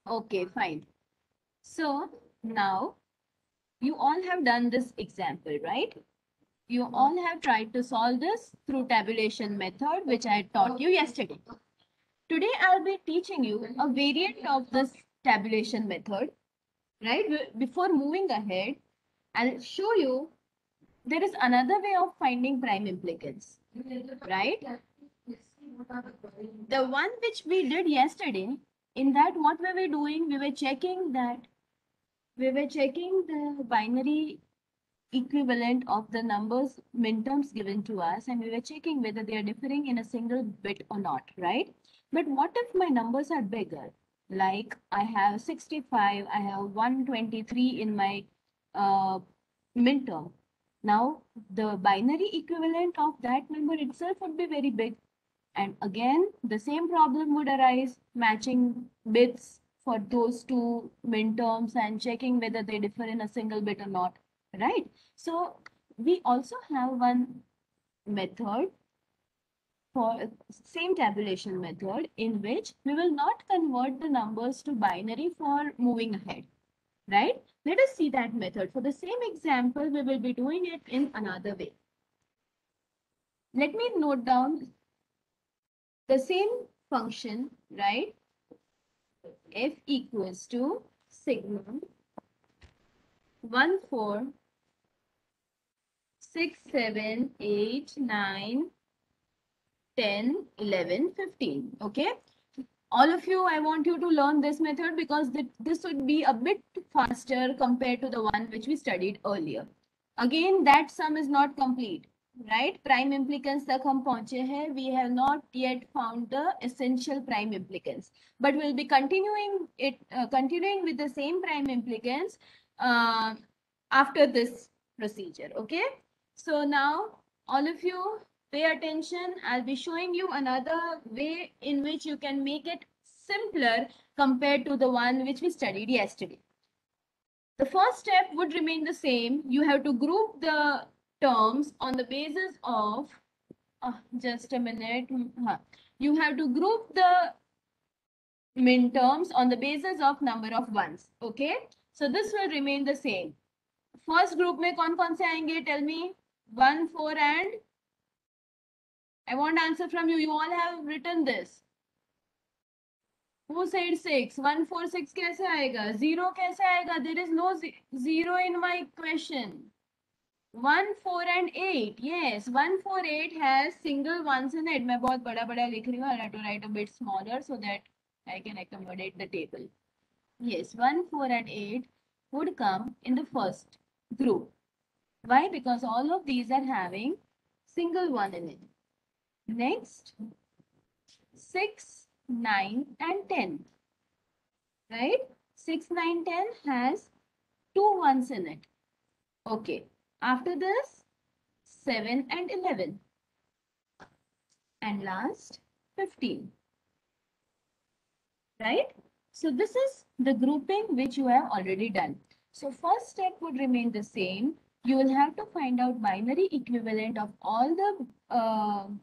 Okay, fine. So now you all have done this example, right? You all have tried to solve this through tabulation method, which I taught you yesterday. Today I'll be teaching you a variant of this tabulation method, right? Before moving ahead, I'll show you there is another way of finding prime implicance, right? The one which we did yesterday, in that what we were doing, we were checking the binary equivalent of the numbers minterms given to us, and we were checking whether they are differing in a single bit or not, right? But what if my numbers are bigger? Like I have 65, I have 123 in my uh, minterm. Now, the binary equivalent of that number itself would be very big. And again, the same problem would arise, matching bits for those two minterms and checking whether they differ in a single bit or not, right? So we also have one method for same tabulation method in which we will not convert the numbers to binary for moving ahead, right? Let us see that method. For the same example, we will be doing it in another way. Let me note down the same function, right? F equals to sigma 1, 4, 6, 7, 8, 9, 10, 11, 15. Okay. All of you, I want you to learn this method because this would be a bit faster compared to the one which we studied earlier. Again, that sum is not complete, right? Prime implicance tak hum pahunche hai. We have not yet found the essential prime implicance, but we'll be continuing with the same prime implicance after this procedure. Okay. So now all of you pay attention. I'll be showing you another way in which you can make it simpler compared to the one which we studied yesterday. The first step would remain the same. You have to group the terms on the basis of, just a minute. You have to group the min terms on the basis of number of ones. Okay. So this will remain the same. First group में कौन-कौन से आएंगे? Tell me. 1, 4 and I want answer from you. You all have written this. Who said 6? 1, 4, 6 कैसे आएगा? 0 कैसे आएगा? There is no 0 in my question. 1, 4 and 8. Yes, 1, 4, 8 has single ones in it. मैं बहुत बड़ा-बड़ा लिख रही हूँ. I have to write a bit smaller so that I can accommodate the table. Yes, 1, 4 and 8 would come in the first group. Why? Because all of these are having single one in it. Next, 6, 9 and 10. Right? 6, 9, 10 has two ones in it. Okay. After this, 7 and 11. And last, 15. Right? So this is the grouping which you have already done. So first step would remain the same. You will have to find out binary equivalent of all the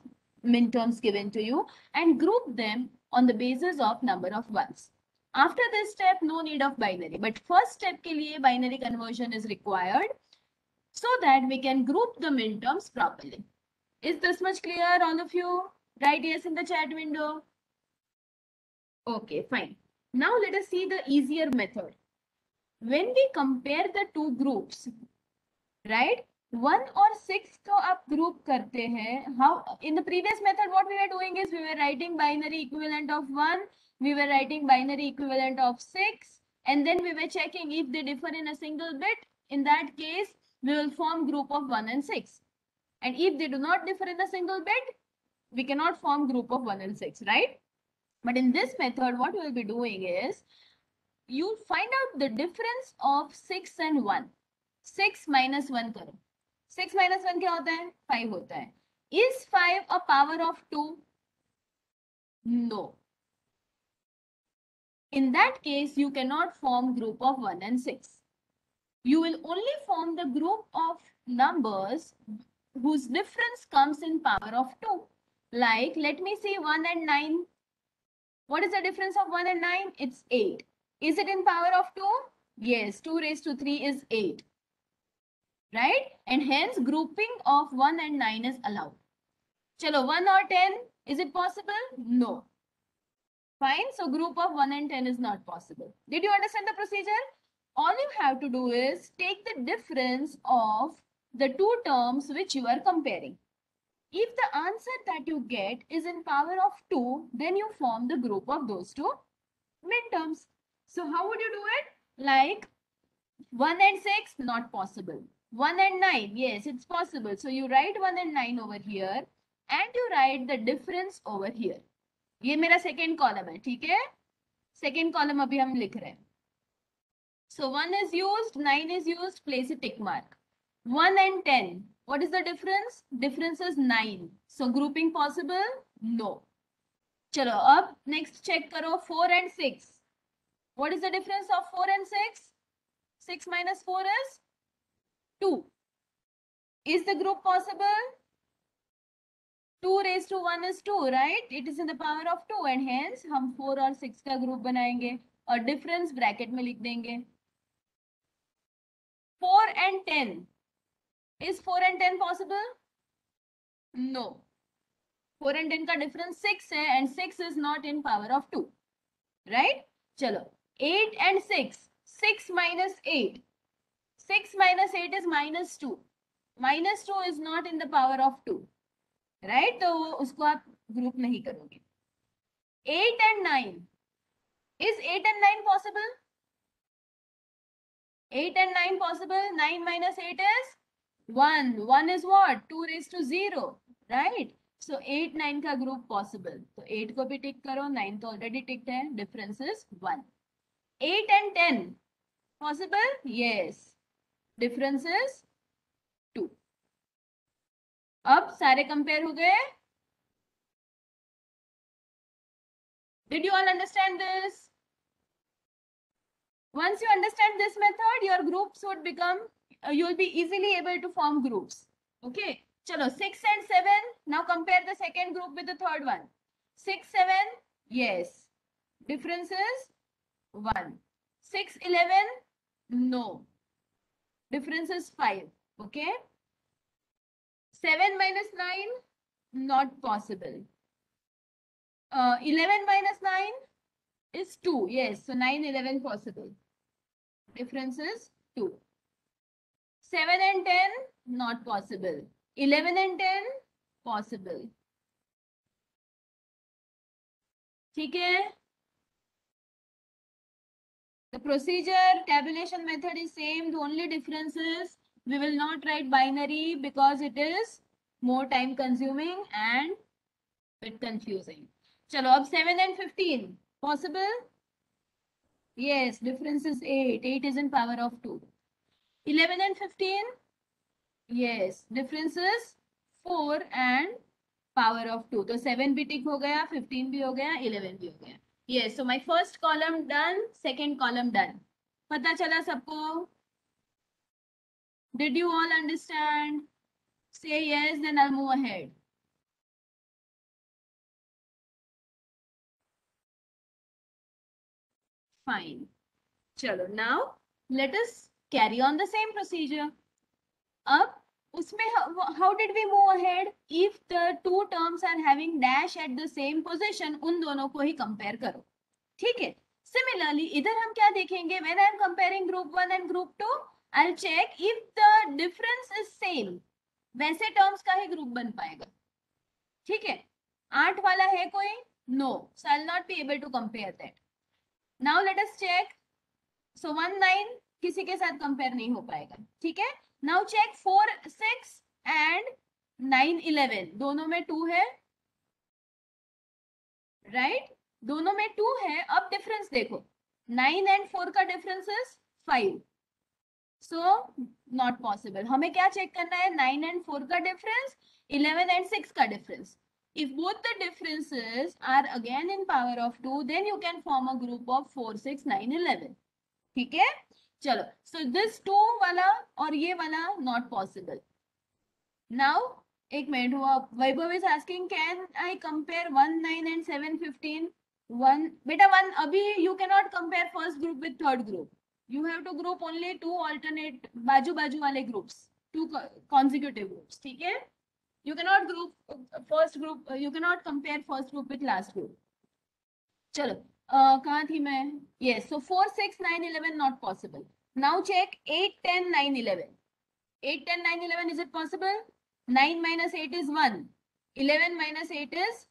minterms given to you and group them on the basis of number of ones. After this step, no need of binary. But first step ke liye binary conversion is required so that we can group the minterms properly. Is this much clear, all of you? Write yes in the chat window. Okay, fine. Now let us see the easier method. When we compare the two groups, right? 1 और 6 को आप group करते हैं. How in the previous method what we were doing is we were writing binary equivalent of 1, we were writing binary equivalent of 6, and then we were checking if they differ in a single bit. In that case, we will form group of 1 and 6. And if they do not differ in a single bit, we cannot form group of 1 and 6, right? But in this method, what we will be doing is you find out the difference of 6 and 1. 6 minus 1 करो. 6 minus 1 क्या होता है? 5 होता है. Is 5 a power of 2? No. In that case, you cannot form group of 1 and 6. You will only form the group of numbers whose difference comes in power of 2. Like, let me see 1 and 9. What is the difference of 1 and 9? It's 8. Is it in power of 2? Yes, 2 raised to 3 is 8. Right? And hence grouping of 1 and 9 is allowed. Chalo, 1 or 10, is it possible? No. Fine. So group of 1 and 10 is not possible. Did you understand the procedure? All you have to do is take the difference of the two terms which you are comparing. If the answer that you get is in power of 2, then you form the group of those two midterms. So how would you do it? Like 1 and 6, not possible. 1 and 9, yes, it's possible. So you write 1 and 9 over here and you write the difference over here. ये मेरा second column है, ठीक है? Second column अभी हम लिख रहे हैं. So 1 is used, 9 is used, place a tick mark. 1 and 10, what is the difference? Difference is 9. So grouping possible? No. चलो अब next check करो 4 and 6. What is the difference of 4 and 6? 6 minus 4 is 2. Is the group possible? 2 raised to 1 is 2, right? It is in the power of 2 and hence हम 4 और 6 का group बनाएंगे और difference bracket में लिख देंगे. 4 and 10. Is 4 and 10 possible? No. 4 and 10 का difference 6 है and 6 is not in power of 2. Right? चलो. 8 and 6. 6 minus 8. 6 minus 8 is minus 2. Minus 2 is not in the power of 2. Right? तो उसको आप group नहीं करोगे. 8 and 9. Is 8 and 9 possible? 8 and 9 possible. 9 minus 8 is 1. 1 is what? 2 raised to 0. Right? So 8, 9 का group possible. तो 8 को भी tick करो. 9 तो already ticked है. Difference is 1. 8 and 10. Possible? Yes. Difference is 2. अब सारे compare हो गए. Did you all understand this? Once you understand this method, your groups would become, you will be easily able to form groups. Okay. Chalo, 6 and 7. Now compare the second group with the third one. 6, 7. Yes. Difference is 1. 6, 11. No. Difference is 5. Okay. 7 minus 9. Not possible. 11 minus 9 is 2. Yes. So 9, 11 possible. Difference is 2. 7 and 10, not possible. 11 and 10, possible. ठीक है? The procedure, tabulation method is same. The only difference is we will not write binary because it is more time consuming and bit confusing. चलो अब 7 and 15, possible? Yes, difference is 8. 8 is in power of 2. 11 and 15? Yes, difference is 4 and power of 2. तो 7 भी tick हो गया, 15 भी हो गया, 11 भी हो गया. Yes, so my first column done, second column done. पता चला सबको? Did you all understand? Say yes, then I'll move ahead. Fine. चलो, now let us carry on the same procedure. अब उसमें how did we move ahead? If the two terms are having dash at the same position, उन दोनों को ही compare करो. ठीक है? Similarly, इधर हम क्या देखेंगे? When I am comparing group 1 and group 2, I'll check if the difference is same. वैसे terms का ही group बन पाएगा. ठीक है? 8 वाला है कोई? No. So I'll not be able to compare that. Now let us check. So 1, 9 किसी के साथ compare नहीं हो पाएगा. ठीक है? Now check 4, 6 and 9, 11. दोनों में 2 है. Right? दोनों में 2 है. अब difference देखो. 9 and 4 का difference is 5. So not possible. हमें क्या check करना है? 9 and 4 का difference, 11 and 6 का difference. If both the differences are again in power of 2, then you can form a group of 4, 6, 9, 11. ठीक है? चलो. So this 2 वाला और ये वाला not possible. Now एक मिनट हुआ. Vaibhav is asking, can I compare 1, 9 and 7, 15? 1 beta 1 अभी you cannot compare first group with third group. You have to group only two alternate बाजू बाजू वाले groups, two consecutive groups. ठीक है? You cannot group first group, you cannot compare first group with last group. चलो कहाँ थी मैं? Yes, so 4 6 9 11 not possible. Now check 8 10 9 11. 8 10 9 11 is it possible? 9 minus 8 is 1. 11 minus 8 is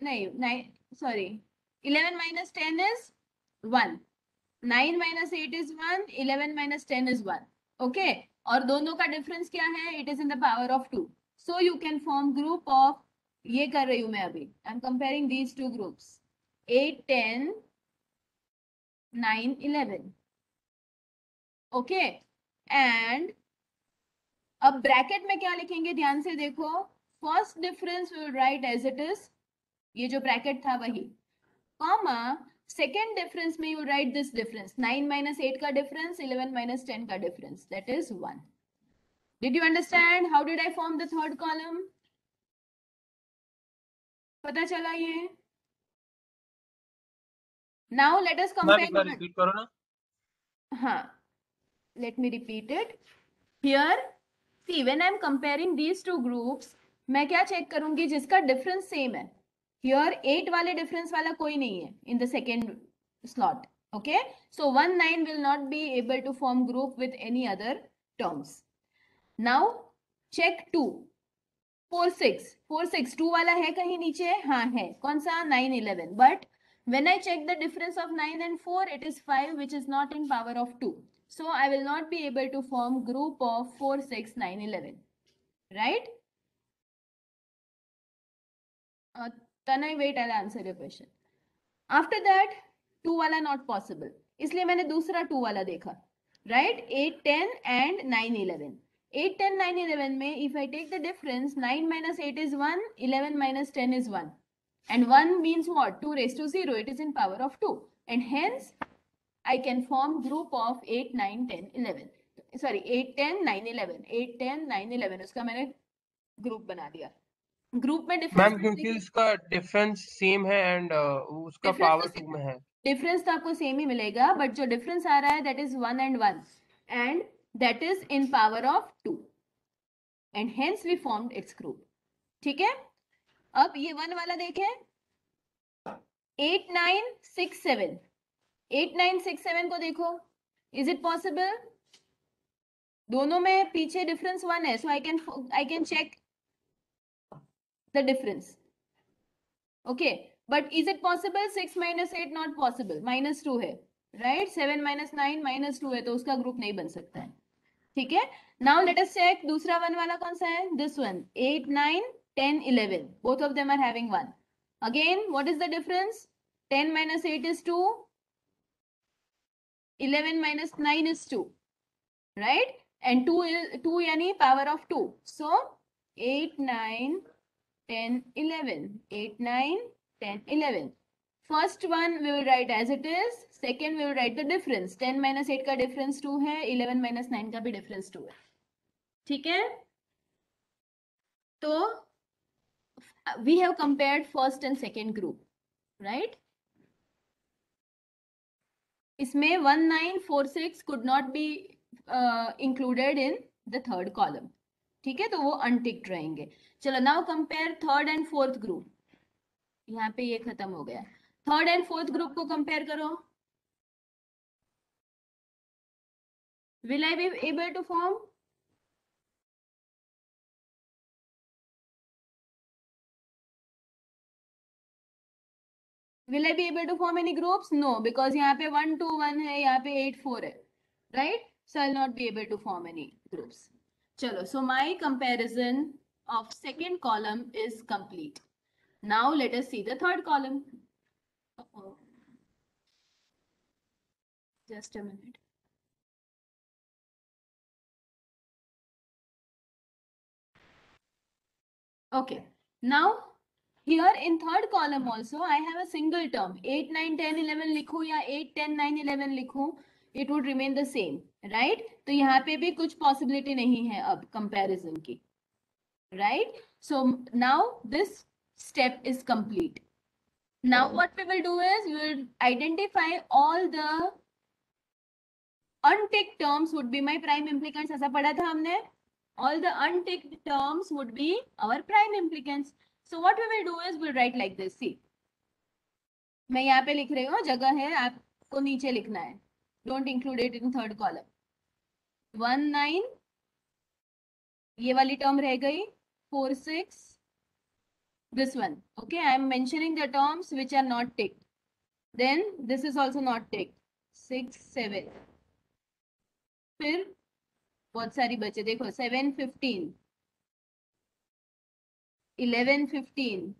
नहीं 9 sorry 11 minus 10 is 1. 9 minus 8 is 1. 11 minus 10 is 1. Okay, और दोनों का difference क्या है? It is in the power of 2. So you can form group of, ये कर रही हूं मैं अभी, I'm comparing these two groups 8 10 9 11. Okay, and अब ब्रैकेट में क्या लिखेंगे ध्यान से देखो. First difference will write as it is, ये जो ब्रैकेट था वही, कॉमा सेकेंड डिफरेंस में you write this difference 9 minus 8 का डिफरेंस 11 minus 10 का difference, that is 1. Did you understand how did I form the third column? पता चला ये? Now let us compare. Repeat करो ना. हाँ, let me repeat it. Here, see, when I am comparing these two groups, मैं क्या check करूंगी? जिसका डिफरेंस सेम है. Here 8 वाले डिफरेंस वाला कोई नहीं है in the second slot. Okay, so 1 9 will not be able to form group with any other terms. Now check 2 4 6 4 6 2 वाला है कहीं नीचे? हाँ है. कौन सा? 9 11. But when I check the difference of 9 and 4, it is 5, which is not in power of 2. So I will not be able to form group of 4 6 9 11. Right? Tanay, wait, I'll answer your question. After that 2 वाला not possible, इसलिए मैंने दूसरा 2 वाला देखा. Right? 8 10 and 9 11. 8 10 9 11 में if I take the difference, 9 minus 8 is 1, 11 minus 10 is 1. And 1 means what? 2 raised to 0. It is in power of 2. And hence, I can form group of 8, 9, 10, 11. Sorry, 8, 10, 9, 11. 8, 10, 9, 11. उसका मैंने group बना दिया. ग्रुप में difference ma'am क्योंकि उसका difference same है and उसका power 2 में है. डिफरेंस तो आपको सेम ही मिलेगा, बट जो डिफरेंस आ रहा है that is 1 and 1 and that is in power of 2 and hence we formed its group. ठीक है, अब ये 1 वाला देखें. 8 9 6 7. 8 9 6 7 को देखो, इज इट पॉसिबल? दोनों में पीछे डिफरेंस 1 है, so I can check the difference. Okay, but is it possible? 6 minus 8 not पॉसिबल, -2 है. राइट? 7 minus 9 -2 है, तो उसका ग्रुप नहीं बन सकता है. ठीक है, नाउ लेट अस चेक दूसरा 1 वाला कौन सा है? This one. 8 9 10 11, both of them are having 1. Again, what is the difference? 10 minus 8 is 2. 11 minus 9 is 2. Right? And 2 is 2 yani power of 2. So 8 9 10 11. 8 9 10 11. First one we will write as it is. Second we will write the difference. 10 minus 8 का difference 2 है. 11 minus 9 का भी difference 2 है. ठीक है, तो we have compared first and second group, right? इसमें 1 9 4 6 could not be included in the third column. ठीक है, तो वो अनटिक्ड रहेंगे. चलो, now compare third and fourth group. यहाँ पे ये खत्म हो गया. थर्ड एंड फोर्थ ग्रुप को कंपेयर करो. Will I be able to form? Will I be able to form any groups? No, because यहाँ पे 1 2 1 है, यहाँ पे 8 4 है. Right? So I'll not be able to form any groups. Chalo, so my comparison of second column is complete. Now let us see the third column. Uh-oh. Just a minute. Okay, now here in third column also I have a single term. 8 9 10 11 लिखूं या 8 10 9 11 लिखूं, it would remain the same, right? तो यहाँ पे भी कुछ possibility नहीं है अब comparison की, right? So now this step is complete. Now what we will do is we will identify all the unticked terms would be my prime implicants. ऐसा पढ़ा था हमने. All the unticked terms would be our prime implicants. So what we will do is we'll write like this. See, मैं यहाँ पे लिख रही हूँ, जगह है, आपको नीचे लिखना है. Don't include it in third column. 1 9, ये वाली टर्म रह गई. 4 6, this one. Okay, I am mentioning the terms which are not ticked. Then this is also not ticked. 6 7. फिर बहुत सारी बचे, देखो 7 15, 11 15.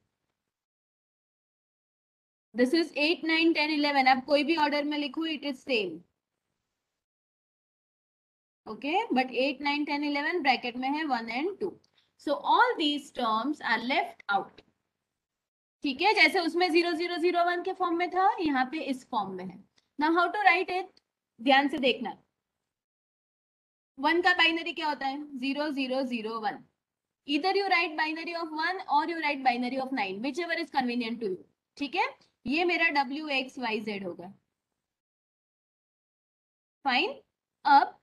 This is 8 9 10 11. आप कोई भी ऑर्डर में लिखो, it is same. Okay, but 8 9 10 11 bracket में है 1 and 2. So all these terms are left out. ठीक है, जैसे उसमें 0 0 0 1 के फॉर्म में था, यहाँ पे इस फॉर्म में है. Now how to write it, ध्यान से देखना. 1 का बाइनरी क्या होता है? 0 0 0 1. Either you write binary of 1 or you write binary of 9, whichever is convenient to you. ठीक है, ये मेरा WXYZ होगा. फाइन. अब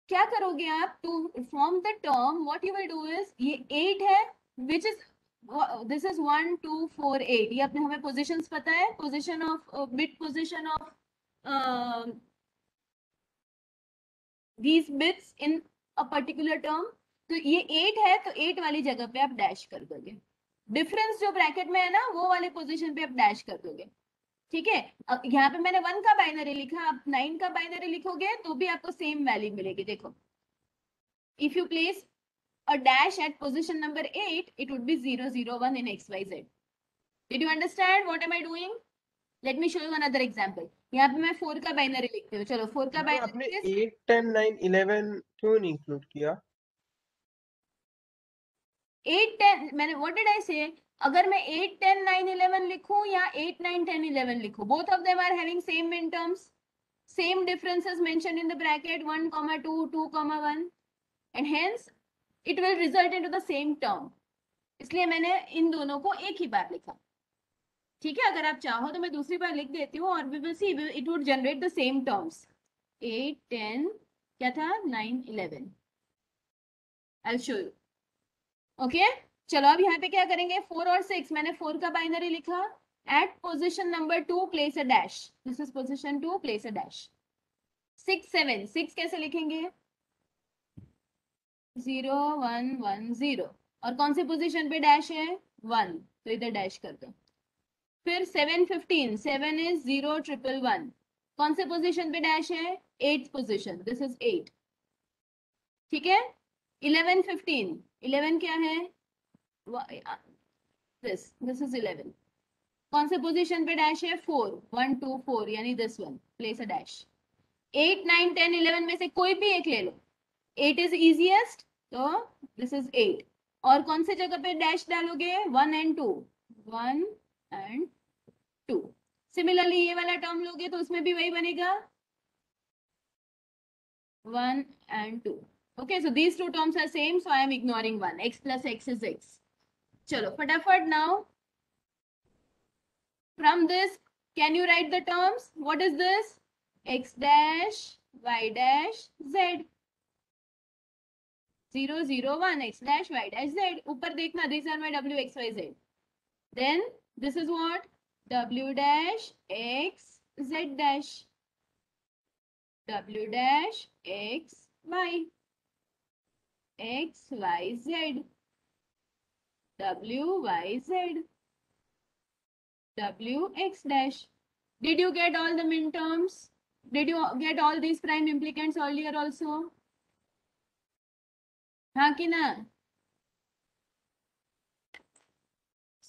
क्या करोगे आप? To form the term what you will do is, ये 8 है, विच इज दिस इज 1 2 4 8. ये अपने हमें पोजिशंस पता है, position of bit, position of these bits in a particular term. तो ये 8 है, तो 8 वाली जगह पे आप डैश कर दोगे. डिफरेंस जो ब्रैकेट में है ना, वो वाले पोजीशन पे आप डैश कर दोगे. ठीक है, अब यहाँ पे मैंने 1 का बाइनरी लिखा, आप 9 का बाइनरी लिखोगे तो भी आपको सेम वैल्यू मिलेगी. देखो, if you place a dash at position number 8, it would be 0 0 1 in XYZ. Did you understand what am I doing? Let me show you another example. यहाँ पे मैं 4 का बाइनरी लिखती हूँ. चलो 4 का बाइनरी. आपने 8 10 9 11 क्यों नहीं इंक्लूड किया? 8 10 मैंने, व्हाट डिड आई से, अगर मैं 8 10 9 11 लिखूं या 8 9 10 11 लिखूं, both of them are having same min terms, same differences mentioned in the bracket 1 2 2 1, and hence it will result into the same term. इसलिए मैंने इन दोनों को एक ही बार लिखा. ठीक है, अगर आप चाहो तो मैं दूसरी बार लिख देती हूँ, और we will see it would generate the same terms. 8 10 क्या था, 9 11. I'll show you. Okay okay? चलो अब यहाँ पे क्या करेंगे, 4 और 6. मैंने 4 का बाइनरी लिखा. At position number 2 place a dash. This is position 2, place a dash. 6 7, 6 कैसे लिखेंगे? 0 1 1 0. और कौन सी पोजिशन पे डैश है? 1, तो इधर डैश कर दो. फिर 7 15, 7 इज 0 1 1. कौन से पोजिशन पे डैश है? 8th position. This is 8. ठीक है. 11 15, 11 क्या है? this is 11. कौन से पोजीशन पे डैश है? 4 1 2 4, यानी this one, place a dash. 8 9 10 11 में से कोई भी एक ले लो. 8 इज इजीएस्ट, तो दिस इज 8. और कौन से जगह पे डैश डालोगे? 1 and 2, 1 and 2. सिमिलरली ये वाला टर्म लोगे तो उसमें भी वही बनेगा, 1 and 2. Okay, so these two terms are same, so I am ignoring one. X plus x is x. चलो फटाफट. now from this can you write the terms? What is this? X dash y dash z. 0 0 1, x dash y dash z. ऊपर देखना, these are my w x y z. then this is what? w dash x z dash, w dash x y, x y z, w y z, w x dash. Did you get all the min terms? Did you get all these prime implicants earlier also? हाँ कि ना?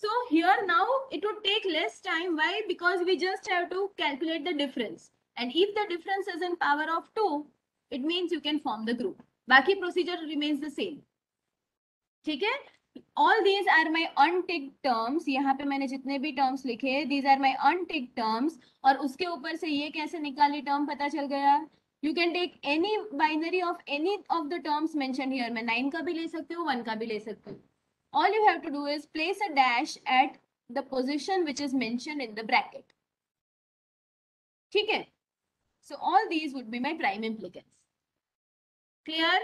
So here now it would take less time. Why? Because we just have to calculate the difference, and if the difference is in power of 2, it means you can form the group. बाकी procedure remains the same. ठीक है. All these are my unticked terms. यहाँ पे मैंने जितने भी terms लिखे, these are my unticked terms. और उसके ऊपर से ये कैसे निकाली term पता चल गया. You can take any binary of any of the terms mentioned here. मैं 9 का भी ले सकती हूँ, 1 का भी ले सकती हूँ. All you have to do is place a dash at the position which is mentioned in the bracket. ठीक है? So all these would be my prime implicants. Clear?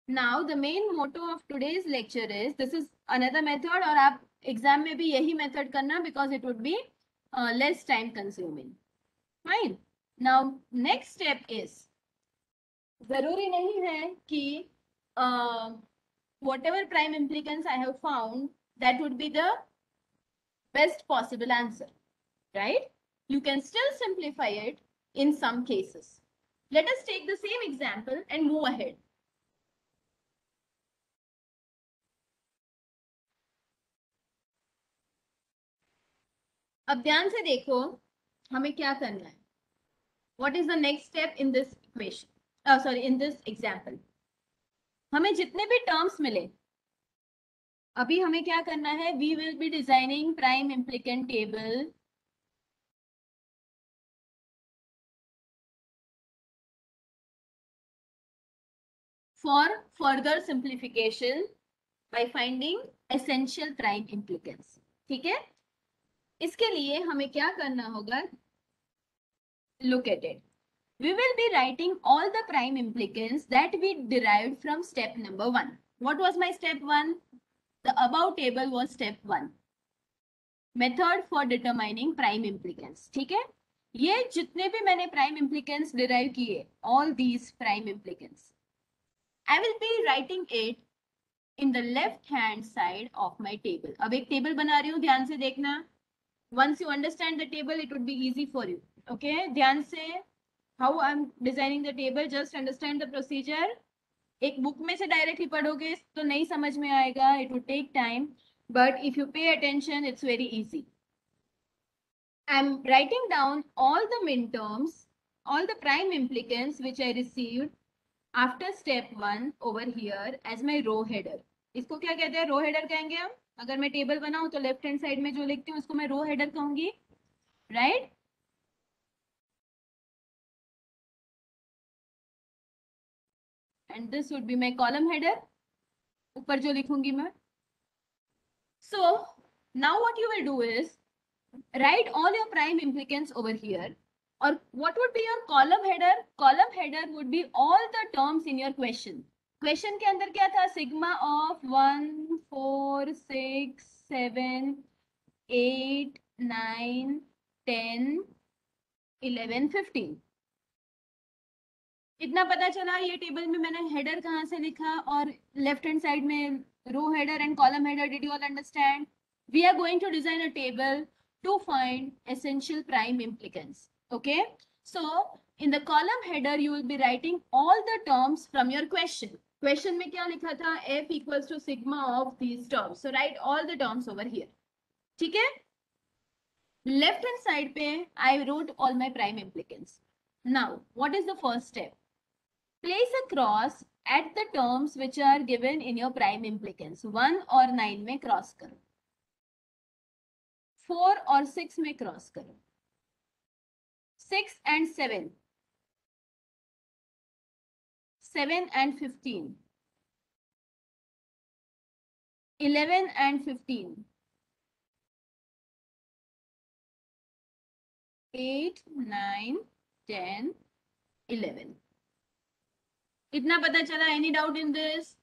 Now the main motto of today's lecture is, this is another method और आप exam में भी यही method करना because it would be less time consuming. Fine. Now next step is, जरूरी नहीं है कि whatever prime implicants I have found, that would be the best possible answer, right? You can still simplify it in some cases. Let us take the same example and move ahead. अब ध्यान से देखो हमें क्या करना है. What is the next step in this equation? In this example. हमें जितने भी terms मिले, अभी हमें क्या करना है? We will be designing prime implicant table for further simplification by finding essential prime implicants. ठीक है? इसके लिए हमें क्या करना होगा? Look at it. We will be writing all the prime implicants that we derived from step number 1. What was my step 1? The above table was step 1. Method for determining prime implicants. ठीक है? ये जितने भी मैंने prime implicants derive किए, all these prime implicants, I will be writing it in the left hand side of my table. अब एक table बना रही हूँ, ध्यान से देखना. Once you understand the table, it would be easy for you. Okay? ध्यान से, how I'm designing the table, just understand the procedure. एक बुक में से डायरेक्टली पढ़ोगे तो नहीं समझ में आएगा, it would take time, but if you pay attention, it's very easy. I'm writing down all the minterms, all the prime implicants which I received after step 1 over here as my row header. इसको क्या कहते हैं? रो header कहेंगे हम. अगर मैं table बनाऊं तो लेफ्ट हैंड साइड में जो लिखती हूँ उसको मैं रो हेडर कहूंगी, right? And this would be my column header, ऊपर जो लिखूंगी मैं. So now what you will do is write all your prime implicants over here. Or what would be your column header? Column header would be all the terms in your question. Question के अंदर क्या था? Sigma of 1, 4, 6, 7, 8, 9, 10, 11, 15. इतना पता चला. ये table में मैंने हेडर कहाँ से लिखा और लेफ्ट हैंड साइड में row header and column header. Did you all understand? We are going to design a table to find essential prime implicants. Okay? So in the column header, you will be writing all the terms from your question. Question में क्या लिखा था? F equals to sigma of these terms. So write all the terms over here. ठीक है? Left hand side पे I wrote all my prime implicants. Now, what is the first step? Place a cross at the terms which are given in your prime implicants. 1 और 9 में cross करो. 4 और 6 में cross करो. 6 and 7. 7 and 15. 11 and 15. 8, 9, 10, 11. इतना पता चला? Any doubt in this?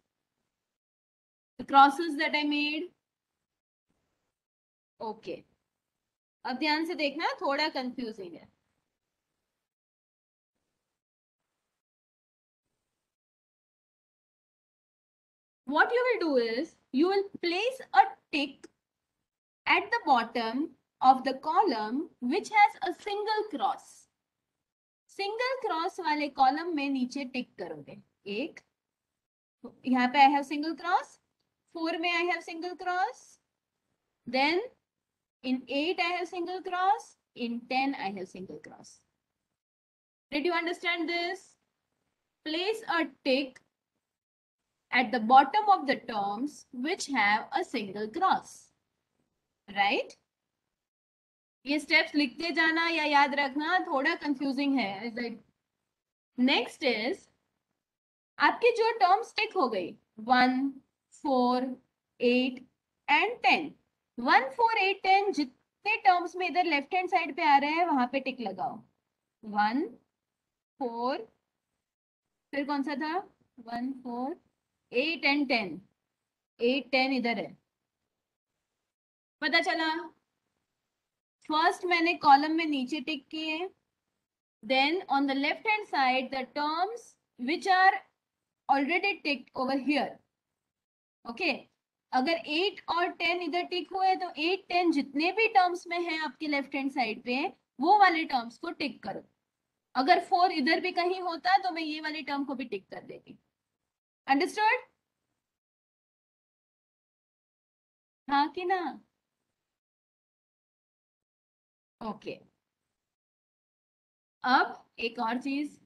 The crosses that I made? Okay. अब ध्यान से देखना, थोड़ा कंफ्यूजिंग है. What you will do is, you will place a tick at the bottom of the column which has a single cross. Single cross वाले column में नीचे टिक करोगे. एक यहाँ पे आई हैव सिंगल क्रॉस. 4 में I have single cross. Then in 8 I have single cross. In 10 I have single cross. Did you understand this? Place a tick at the bottom of the terms which have a single cross. Right? ये steps लिखते जाना या याद रखना, थोड़ा confusing है. Next is, आपकी जो टर्म्स टिक हो गई 1, 4, 8 एंड 10, 1 4 8 10 जितने टर्म्स में इधर लेफ्ट हैंड साइड पे आ रहे हैं वहां पे टिक लगाओ। 1 4, फिर कौन सा था? 1 4 8 एंड 10, 8 10 इधर है। पता चला? फर्स्ट मैंने कॉलम में नीचे टिक किए, then on the left hand side the terms which are already ticked over here. Okay, अगर 8 और 10 इधर टिक हुए तो 8 10 जितने भी टर्म्स में है आपके लेफ्ट हैंड साइड पे वो वाले टर्म्स को टिक करो। अगर 4 इधर भी कहीं होता तो मैं ये वाले टर्म को भी टिक कर देती। अंडरस्टूड? हाँ कि ना? ओके, अब एक और चीज,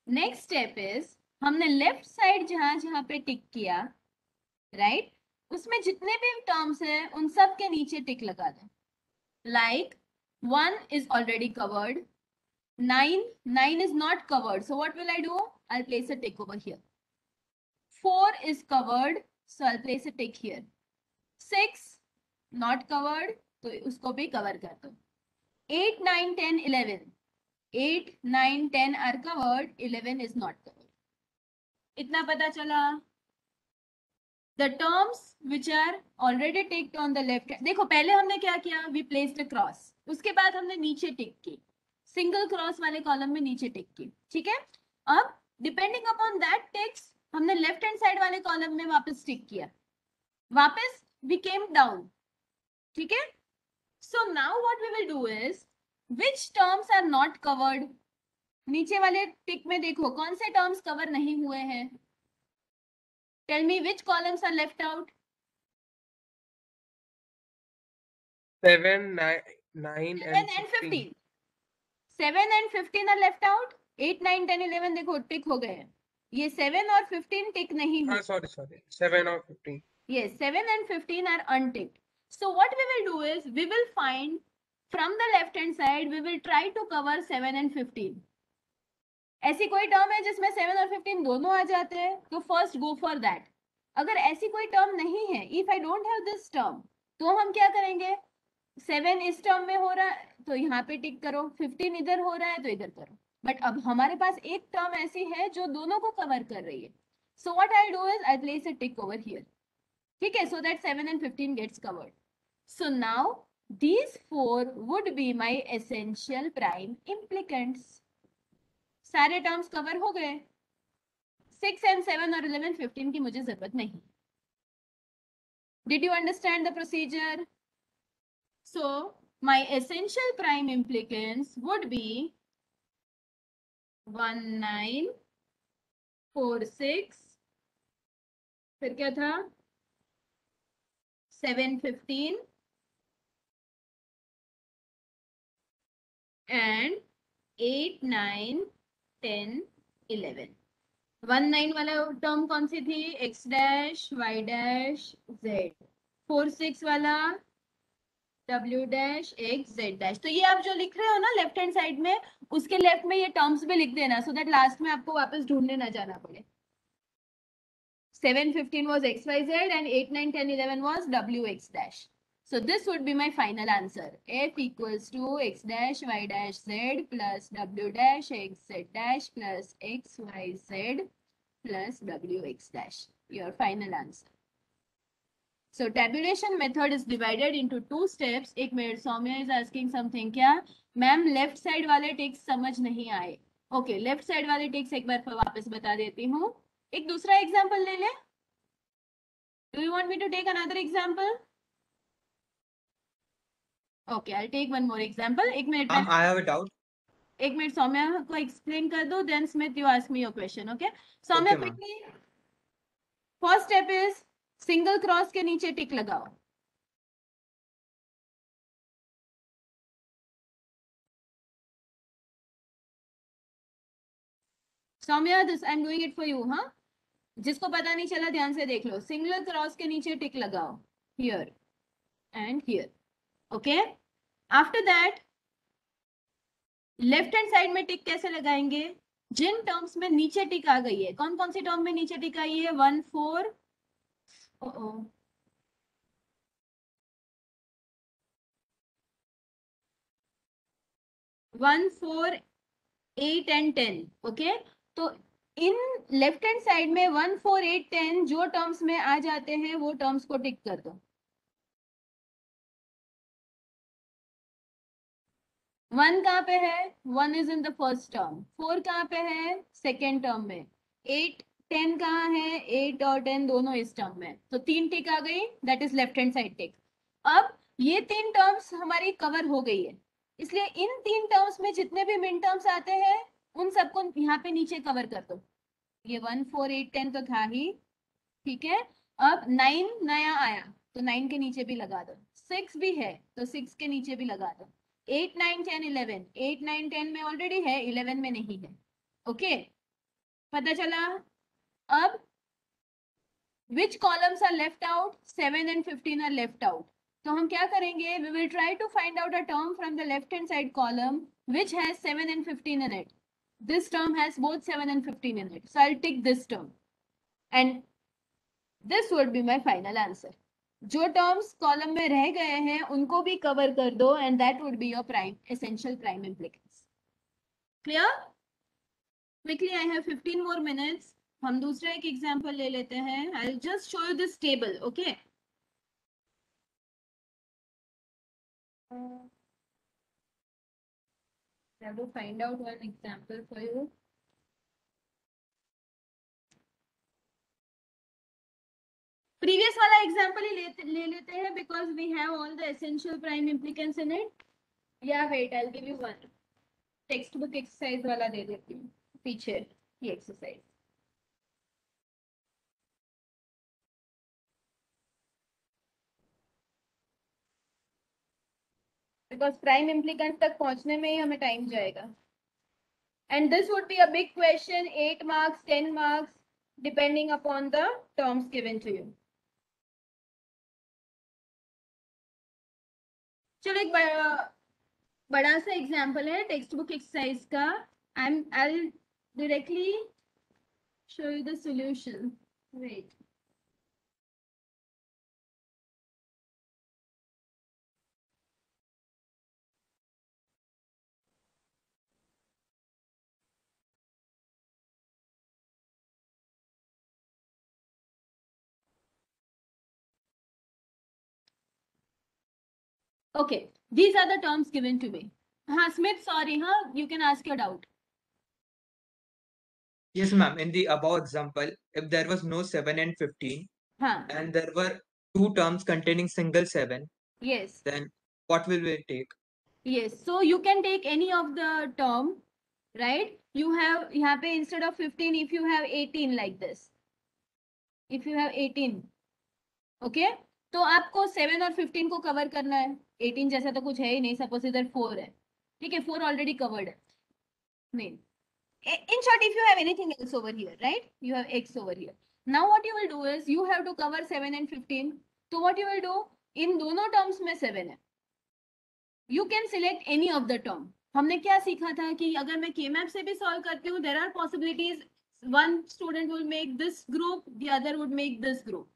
नेक्स्ट स्टेप इज हमने लेफ्ट साइड जहां जहां पे टिक किया, राइट, उसमें जितने भी टर्म्स हैं उन सब के नीचे टिक लगा दें। Like 1 is already covered, 9 is not covered, so what will I do? I'll place a tick over here. 4 is covered, so I'll place a tick here. 6 not covered, तो उसको भी कवर कर दो। 8 9 10 11, 8 9 10 are covered, 11 is not covered. इतना पता चला? The terms which are already ticked on the left hand, देखो पहले हमने क्या किया, we placed a cross, उसके बाद हमने नीचे टिक की, सिंगल क्रॉस वाले कॉलम में नीचे टिक की, ठीक है। अब डिपेंडिंग अपॉन दैट टिक्स हमने लेफ्ट हैंड साइड वाले कॉलम में वापस टिक किया, वापस we came down, ठीक है। So now what we will do is, which terms are not covered, नीचे वाले टिक में देखो कौन से टर्म्स कवर नहीं हुए हैं। Tell me which columns are left out? 7 9 and 7 and 15. 15, 7 and 15 are left out, 8 9 10 11 देखो टिक हो गए हैं, ये 7 और 15 टिक नहीं हुए। हाँ सॉरी 7 और 15. Yes, 7 and 15 are unticked. So what we will do is, we will find from the left hand side, we will try to cover 7 and 15. ऐसी कोई टर्म है जिसमें 7 और 15 दोनों आ जाते हैं तो फर्स्ट गो फॉर दैट। अगर ऐसी कोई टर्म नहीं है, if I don't have this term, तो हम क्या करेंगे, 7 इस टर्म में हो रहा है तो यहाँ पे टिक करो, 15 इधर हो रहा है तो इधर करो। बट अब हमारे पास एक टर्म ऐसी है जो दोनों को कवर कर रही है, so what I do is I place a tick over here, ठीक है, so that 7 and 15 gets covered. So now these four would be my essential prime implicants. सारे टर्म्स कवर हो गए, 6 and 7 और 11 15 की मुझे जरूरत नहीं। Did you understand the procedure? So my essential prime implicants would be 1 9 4 6, फिर क्या था, 7 15 and 8 9 10 11। 1 9 वाला टर्म कौन सी थी, x dash y dash z। 4 6 वाला w dash x z dash. तो ये आप जो लिख रहे हो ना लेफ्ट हैंड साइड में, उसके लेफ्ट में ये टर्म्स भी लिख देना, सो दैट लास्ट में आपको वापस ढूंढने ना जाना पड़े। 7 15 was x y z and 8 9 10 11 was w x dash. So this would be my final answer. F equals to x dash y dash z plus w dash x z dash plus x y z plus wx dash. Your final answer. So tabulation method is divided into two steps. एक minute, Saumya is asking something, क्या ma'am left side वाले ticks समझ नहीं आए? Okay, left side वाले ticks एक बार वापस बता देती हूँ। एक दूसरा एग्जाम्पल ले ले। Do you want me to take another example? Okay, I'll take one more example. एक minute, I have a doubt. एक मिनट सौम्या को एक्सप्लेन कर दो, then Smith you ask me your question, okay? Saumya Okay, ma'am. quickly. First step is single cross के नीचे tick लगाओ। Saumya, this I am doing it for you, हाँ? जिसको पता नहीं चला ध्यान से देख लो, सिंगल क्रॉस के नीचे टिक लगाओ, here and here, okay? After that left hand side में टिक कैसे लगाएंगे? जिन टर्म्स में नीचे टिक आ गई है, कौन कौन सी टर्म में नीचे टिक आई है? 1 4 1 4 8 एंड 10। ओके, तो इन लेफ्ट हैंड साइड में 1 4 8 10 जो टर्म्स में आ जाते हैं वो टर्म्स को टिक कर दो। 1 कहाँ पे है? 1 is in the first term. 4 कहाँ पे है? सेकेंड टर्म में। 8 10 कहाँ है? 8 और 10 दोनों इस टर्म में, तो 3 टिक आ गई, that is left hand side tick. अब ये 3 टर्म्स हमारी कवर हो गई है, इसलिए इन 3 टर्म्स में जितने भी मिन टर्म्स आते हैं उन सबको यहाँ पे नीचे कवर कर दो। ये 1 4 8 10 तो था ही, ठीक है। अब 9 नया आया तो 9 के नीचे भी लगा दो। 6 भी है तो 6 के नीचे भी लगा दो। 8 9 10 11, 8 9 10 में ऑलरेडी है, 11 में नहीं है। ओके, पता चला? अब which columns are left out? 7 and 15 are left out. तो हम क्या करेंगे? We will try to find out a term from the left hand side column which has 7 and 15 in it. This term has both 7 and 15 in it, so I'll tick this term and this would be my final answer. जो terms column में रह गए हैं उनको भी cover कर दो and that would be your prime essential prime implicants. Clear? Quickly, I have 15 more minutes. हम दूसरा एक एग्जांपल ले लेते हैं। I will just show you this table, okay? I have to find out one example for you. Previous वाला example ही ले लेते हैं because we have all the essential prime इम्प्लिकेंस in it. या wait, I will give you one text book exercise वाला दे देती हूँ पीछे ये एक्सरसाइज। बिकॉज प्राइम इम्प्लिकेंस तक पहुंचने में ही हमें टाइम जाएगा। And this would be a big question, 8 marks, 10 marks, depending upon the terms given to you. चलो एक बड़ा सा एग्जाम्पल है टेक्स्ट बुक एक्सरसाइज का। I'll directly show you the solution. Wait. Okay, these are the terms given to me. Smith, sorry, you can ask your doubt. Yes, ma'am. In the above example, if there was no 7 and 15, and there were two terms containing single 7, yes, then what will we take? Yes, so you can take any of the term, right? You have यहाँ पे instead of 15, if you have 18 like this, if you have 18, okay? तो आपको 7 और 15 को cover करना है। 18 जैसा तो कुछ है ही नहीं, सपोज इधर 4 है, ठीक है? 4 ऑलरेडी कवर्ड है। नहीं, in short, if you have anything else over here, right? You have x over here. Now what you will do is you have to cover 7 and 15. So what you will do? इन दोनों terms में 7 है। You can select any of the term. हमने क्या सीखा था कि अगर मैं K-map से भी solve करती हूँ, there are possibilities. One student will make this group, the other would make this group,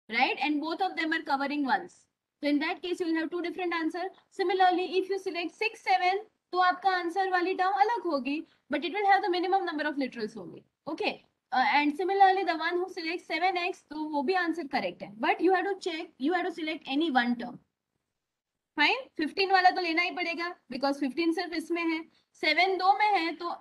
right? And both of them are covering once. So in that case, you will have two different answers. Similarly, if you select 6, 7, तो आपका answer वाली term अलग होगी, but it will have the minimum number of literals only. Okay. And similarly, the one who selects 7x, तो वो भी answer correct है. But you have to check, you have to select any one term. Fine, 15 वाला तो लेना ही पड़ेगा because 15 सिर्फ इसमें है, 7 दो में है, तो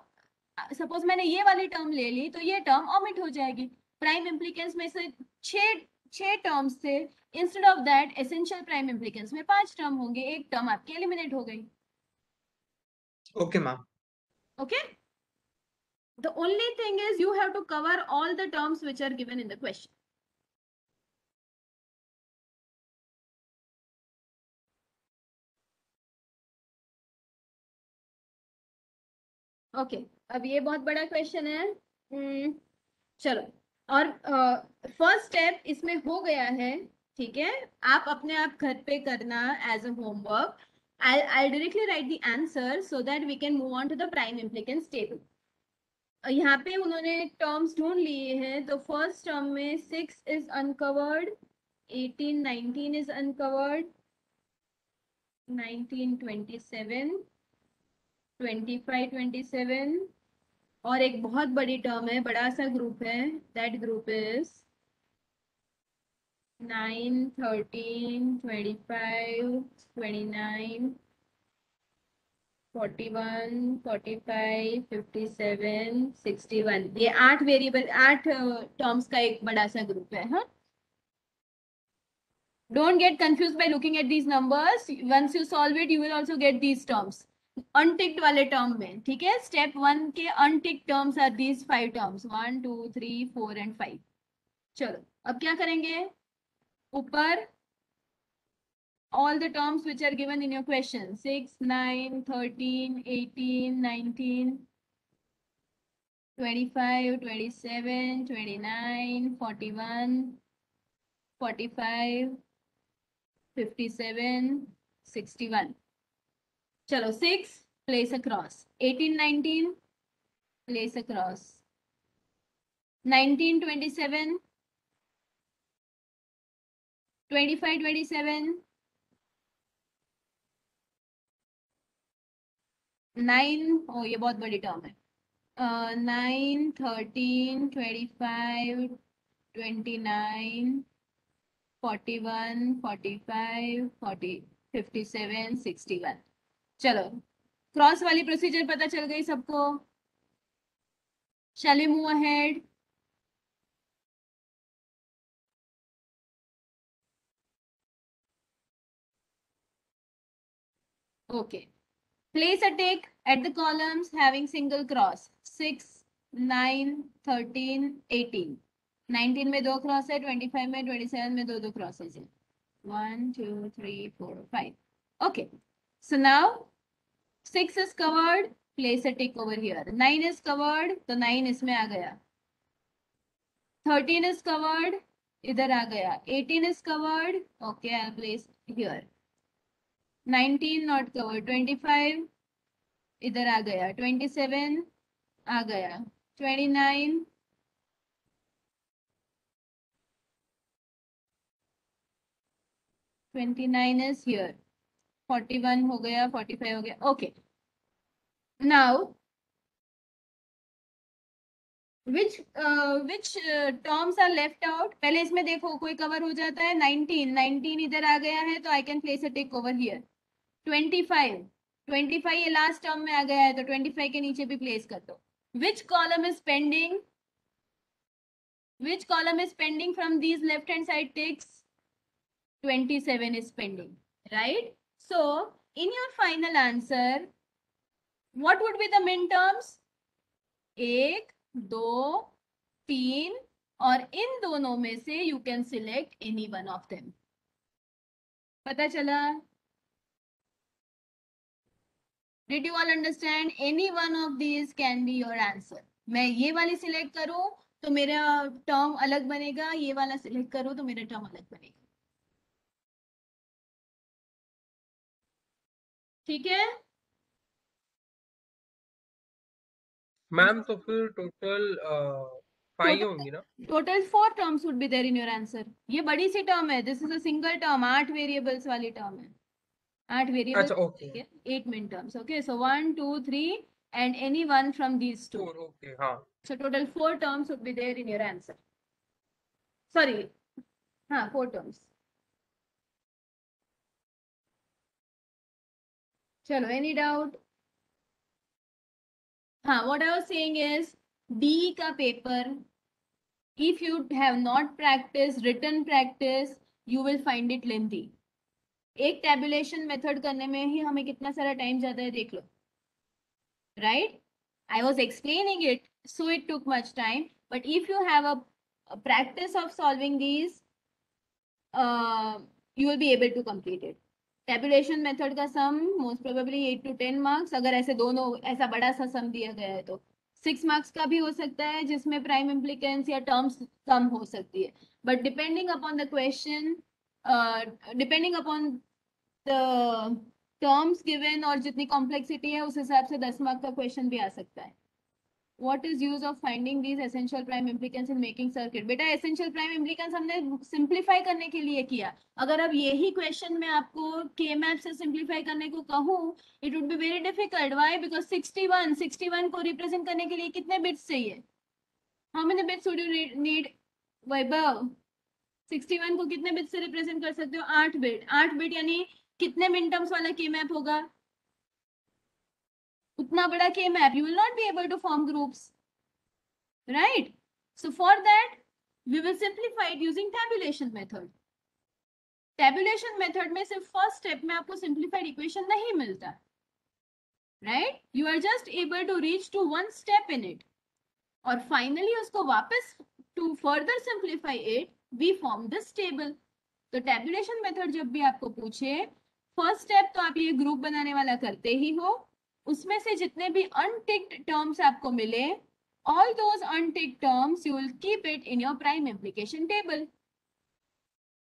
सपोज मैंने ये वाली टर्म ले ली तो ये टर्म ओमिट हो जाएगी। प्राइम इम्प्लिकेंस में से 6 टर्म्स थे, instead of that essential prime implicants में 5 टर्म होंगे, एक टर्म आपकी एलिमिनेट हो गई। Okay ma'am. Okay, the only thing is you have to cover all the terms which are given in the question. Okay, अब ये बहुत बड़ा क्वेश्चन है। चलो, और फर्स्ट स्टेप इसमें हो गया है, ठीक है? आप अपने आप घर पे करना as a homework. I'll directly write the answer so that we can move on to the prime implicance table. यहाँ पे उन्होंने टर्म्स ढूंढ लिए हैं. तो फर्स्ट टर्म में 6 is uncovered, 18, 19 is uncovered, 19, 27, 25, 27, और एक बहुत बड़ी टर्म है, बड़ा सा ग्रुप है. That group is 9, 13, 25, 29, 41, 45, 57, 61. ये 8 वेरिएबल 8 टर्म्स का एक बड़ा सा ग्रुप है. हाँ, don't get confused by looking at these numbers. Once you solve it you will also get these terms unticked वाले टर्म में. ठीक है, स्टेप 1 के unticked terms are these 5 terms 1, 2, 3, 4 and 5. चलो अब क्या करेंगे, ऊपर all the terms which are given in your question 6, 9, 13, 18, 19, 25, 27, 29, 41, 45, 57, 61. चलो 6 place across, 18, 19 place across, 19, 27, 25, 27, 9. ओ ये बहुत बड़ी टर्म है. 9, 13, 25, 29, 41, 45, 40, 57, 61. चलो क्रॉस वाली प्रोसीजर पता चल गई सबको. Shall we move ahead. Okay. Place a tick at the columns having single cross. 6, 9, 13, 18. 19 में 2 क्रॉस है, 25 में, 27 में 2 क्रॉसेस है. 1, 2, 3, 4, 5. Okay. So now 6 is covered. Place a tick over here. 9 is covered. तो 9 इसमें आ गया. 13 is covered. इधर आ गया. 18 is covered. Okay, I'll place here. 19 not covered. 25 इधर आ गया. 27 आ गया. 29 is here. 41 हो गया. 45 हो गया. Okay. Now which terms are left out? पहले इसमें देखो कोई कवर हो जाता है. 19 इधर आ गया है तो I can place a tick over here. 25 ये लास्ट टर्म में आ गया है तो 25 के नीचे भी प्लेस कर दो. Which column is pending? Which column is pending from these left hand side ticks? 27 is pending, right? So in your final answer, what would be the min terms? 1, 2, 3 और इन दोनों में से you can select any one of them. पता चला? Did you all understand? Any one of these can be your answer. मैं ये वाली select करूं तो मेरा टर्म अलग बनेगा, ये वाला सिलेक्ट करूं तो मेरा टर्म अलग बनेगा. ठीक है मैम? तो फिर टोटल 5 होंगी ना? Total 4 terms would be there in your answer. ये बड़ी सी टर्म है. This is a single term. 8 variables वाली टर्म है. 8 वेरिएबल्स. अच्छा, okay. 8 min terms. Okay, so 1, 2, 3 and any one from these 2. 4. Okay, हाँ. So total 4 terms would be there in your answer. Sorry, हाँ 4 terms. चलो, any doubt? हाँ, what I was saying is D का paper, if you have not practiced written practice, you will find it lengthy. एक tabulation method करने में ही हमें कितना सारा टाइम जाता है देख लो. Right? I was explaining it, so it took much time. But if you have a practice of solving these, you will be able to complete it. Tabulation method का sum most probably 8 to 10 marks. अगर ऐसे दोनों ऐसा बड़ा सा sum दिया गया है तो 6 marks का भी हो सकता है जिसमें prime implicance या terms कम हो सकती है. But depending upon the question, depending upon the terms given और जितनी कॉम्प्लेक्सिटी है उस हिसाब से 10 मार्क का क्वेश्चन भी आ सकता है. What is use of finding these essential prime implicants in making circuit? बेटा essential prime implicants हमने simplify करने के लिए किया. अगर अब यही question में आपको K-map से simplify करने को कहूँ, it would be very difficult. Why? Because 61 को represent करने के लिए कितने bits चाहिए? How many bits would you need? वैभव 61 को कितने bits से represent कर सकते हो? 8 bit. 8 bit यानी कितने minterms वाला K-map होगा? उतना बड़ा K-map, you will not be able to form groups, right? So for that, we will simplify it using tabulation method. Tabulation method में सिर्फ first step में आपको simplified equation नहीं मिलता, right? You are just able to reach to one step in it. और finally उसको वापस to further simplify it, we form this table. तो tabulation method जब भी आपको पूछे, first step तो आप ये group बनाने वाला करते ही हो. उसमें से जितने भी unticked terms आपको मिले, all those unticked terms you will keep it in your prime implication table,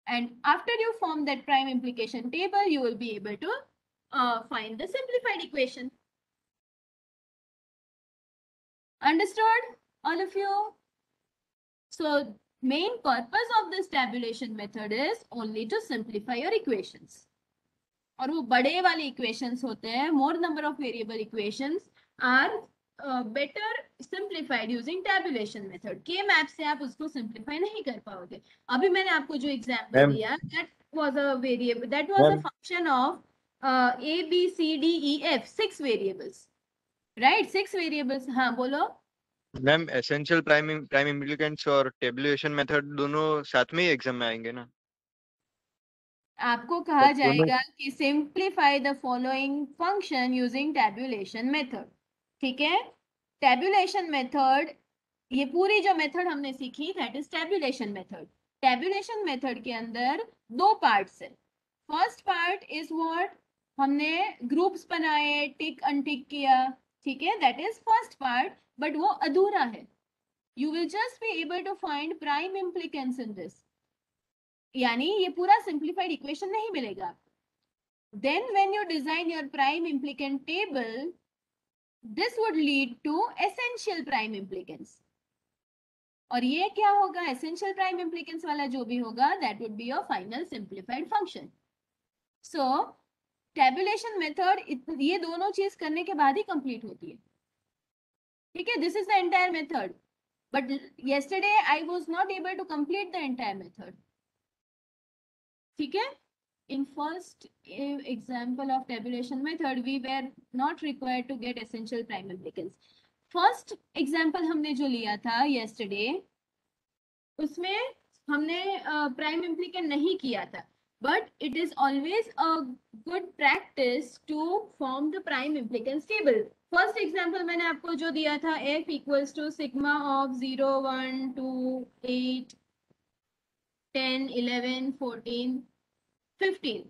and after you form that prime implication table you will be able to find the simplified equation. Understood all of you? So main purpose of this tabulation method is only to simplify your equations. और वो बड़े वाले equations होते हैं, more number of variable equations are better simplified using tabulation method. K map से आप उसको simplify नहीं कर पाओगे. अभी मैंने आपको जो एग्जांपल दिया, that was a variable, that was a function of A B C D E F, 6 variables, right? 6 variables. हाँ बोलो मैम. एसेंशियल प्राइम इम्प्लीकेंट्स और टेबुलेशन मेथड दोनों साथ में ही एग्जाम में आएंगे ना? आपको कहा जाएगा कि simplify the following function using tabulation method. ठीक है, टैबुलेशन मेथड, ये पूरी जो मेथड हमने सीखी that is tabulation method. Tabulation method के अंदर 2 पार्ट्स है. फर्स्ट पार्ट इज व्हाट, हमने ग्रुप्स बनाए, टिक अनटिक किया. ठीक है, that is first part, but वो अधूरा है. You will just be able to find prime implicants in this, यानी ये पूरा सिंप्लीफाइड इक्वेशन नहीं मिलेगा. Then when you design your prime implicant table, this would lead to essential prime implicants. और ये क्या होगा? एसेंशियल प्राइम इम्प्लीकेंस वाला जो भी होगा that would be your final simplified function. So tabulation method ये दोनों चीज करने के बाद ही कंप्लीट होती है. ठीक है, this is the entire method, but yesterday I was not able to complete the entire method. ठीक है, in first example of tabulation method we were not required to get essential prime implicants. First example हमने जो लिया था yesterday, उसमें हमने prime implicant नहीं किया था, but it is always a good practice to form the prime implicants table. First example मैंने आपको जो दिया था, f equals to sigma of 0 1 2 8 10 11 14 15.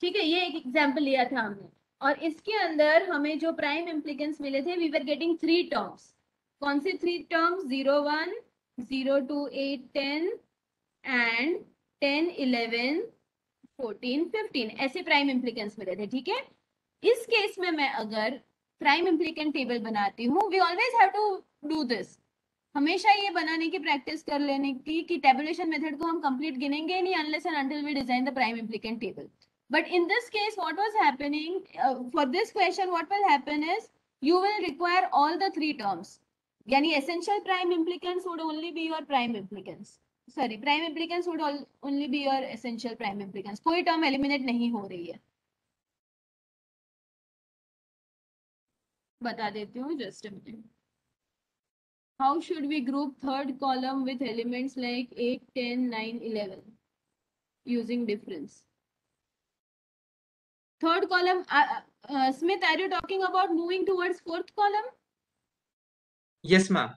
ठीक है, ये एक एग्जाम्पल लिया था हमने, और इसके अंदर हमें जो प्राइम इम्प्लीकेंस मिले थे, वी वर गेटिंग 3 टर्म्स. कौन से 3 टर्म्स? 0 1 0 2 8 10 एंड 10 11 14 15, ऐसे प्राइम इम्प्लीकेंस मिले थे. ठीक है, इस केस में मैं अगर प्राइम इम्प्लीकेंट टेबल बनाती हूँ, we always have to do this. हमेशा ये बनाने की प्रैक्टिस कर लेने की कि टैबुलेशन मेथड को हम कंप्लीट गिनेंगे नहीं unless and until we design the prime implicant table. But in this case, what was happening for this question, what will happen is you will require all the 3 terms. Yani essential prime implicants would only be your prime implicants. Sorry, prime implicants would only be your essential prime implicants. कोई term eliminate नहीं हो रही है. बता देती हूँ, just a minute. How should we group third column with elements like 8, 10, 9, 11 using difference? Third column, Smith, are you talking about moving towards fourth column? Yes ma'am.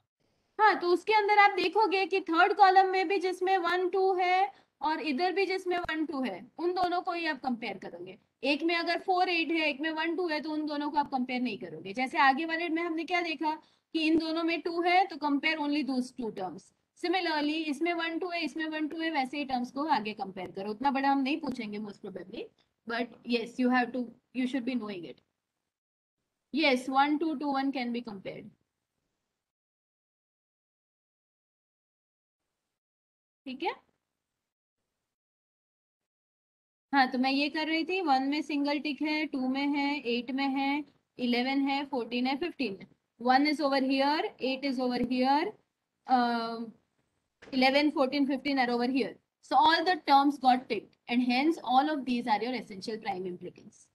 हाँ, तो उसके अंदर आप देखोगे कि थर्ड कॉलम में भी जिसमें 1 2 है और इधर भी जिसमें 1 2 है, उन दोनों को ही आप कंपेयर करोगे. एक में अगर 4 8 है, एक में 1 2 है, तो उन दोनों को आप कंपेयर नहीं करोगे. जैसे आगे वाले में हमने क्या देखा कि इन दोनों में 2 है तो कंपेयर ओनली दोस 2 टर्म्स. सिमिलरली इसमें 1 2 है, इसमें 1 2 है, वैसे ही टर्म्स को आगे कंपेयर करो. उतना बड़ा हम नहीं पूछेंगे most probably, but yes, you should be knowing it. Yes, 1 2 to 1 can be compared. ठीक है. हाँ, तो मैं ये कर रही थी, 1 में सिंगल टिक है, 2 में है, 8 में है, 11 है, 14 है, 15 है. 1 is over here, 8 is over here, 11, 14, 15 are over here. So all the terms got ticked, and hence all of these are your essential prime implicants.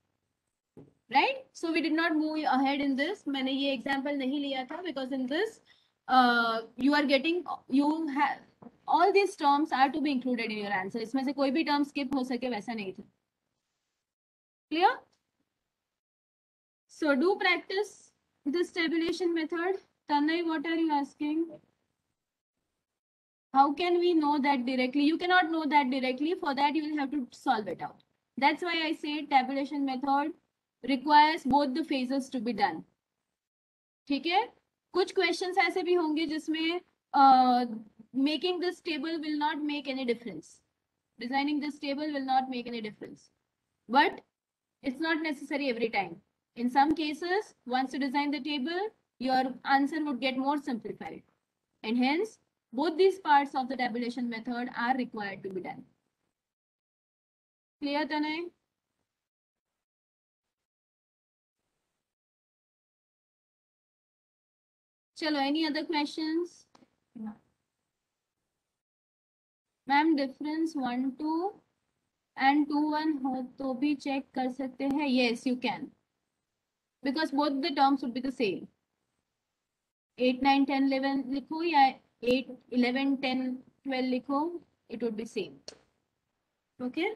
Right? So we did not move ahead in this. मैंने ये example नहीं लिया था because in this you have all these terms are to be included in your answer. इसमें से कोई भी term skip हो सके वैसा नहीं था. Clear? So do practice this tabulation method. Tanay, what are you asking? How can we know that directly? You cannot know that directly. For that, you will have to solve it out. That's why I say tabulation method requires both the phases to be done. ठीक है? कुछ questions ऐसे भी होंगे जिसमें making this table will not make any difference. Designing this table will not make any difference. But it's not necessary every time. In some cases, once you design the table, your answer would get more simplified. And hence, both these parts of the tabulation method are required to be done. Clear, Tanay? Chalo, any other questions? No. Ma'am, difference 1 2 and 2 1 हो तो भी check कर सकते हैं. Yes, you can. Because both the terms would be the same. 8 9 10 11 लिखो या 8 11 10 12 लिखो, it would be same. Okay?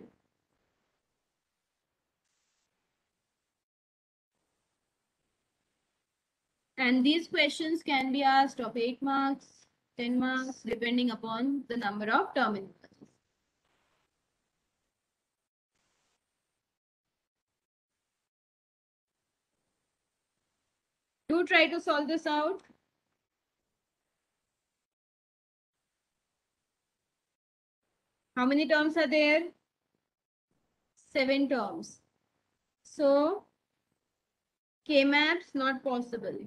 And these questions can be asked of 8 marks, 10 marks, depending upon the number of terminals. Do try to solve this out. How many terms are there? 7 terms. So, K-maps not possible.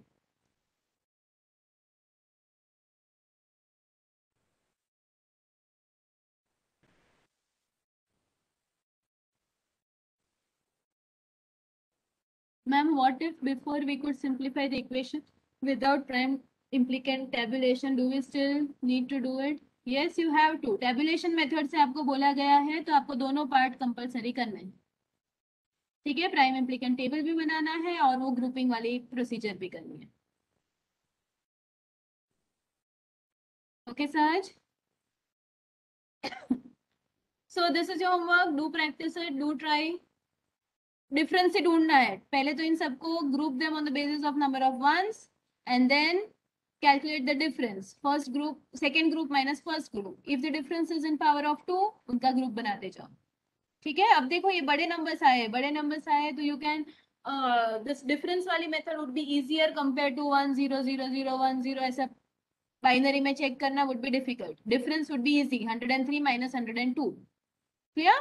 Ma'am, what if before we could simplify the equation without prime implicant tabulation, do we still need to do it? Yes, you have to. Tabulation method से आपको बोला गया है तो आपको दोनों part compulsory करना है. ठीक है, प्राइम इम्प्लिकेंट टेबल भी बनाना है और वो ग्रुपिंग वाली प्रोसीजर भी करनी है. ओके सहज? So this is your homework. Do practice it. Do try. Difference ही ढूंढना है. पहले तो इन सबको group them on the basis of number of ones and then calculate the difference. First group, second group minus first group. If the difference is in power of 2, उनका group बनाते जाओ. ठीक है, अब देखो ये बड़े नंबर्स आए तो you can this difference वाली method would be easier compared to 1 0 0 0 1 0. ऐसा बाइनरी में चेक करना would be difficult. Difference would be easy. 103 minus 102. Clear?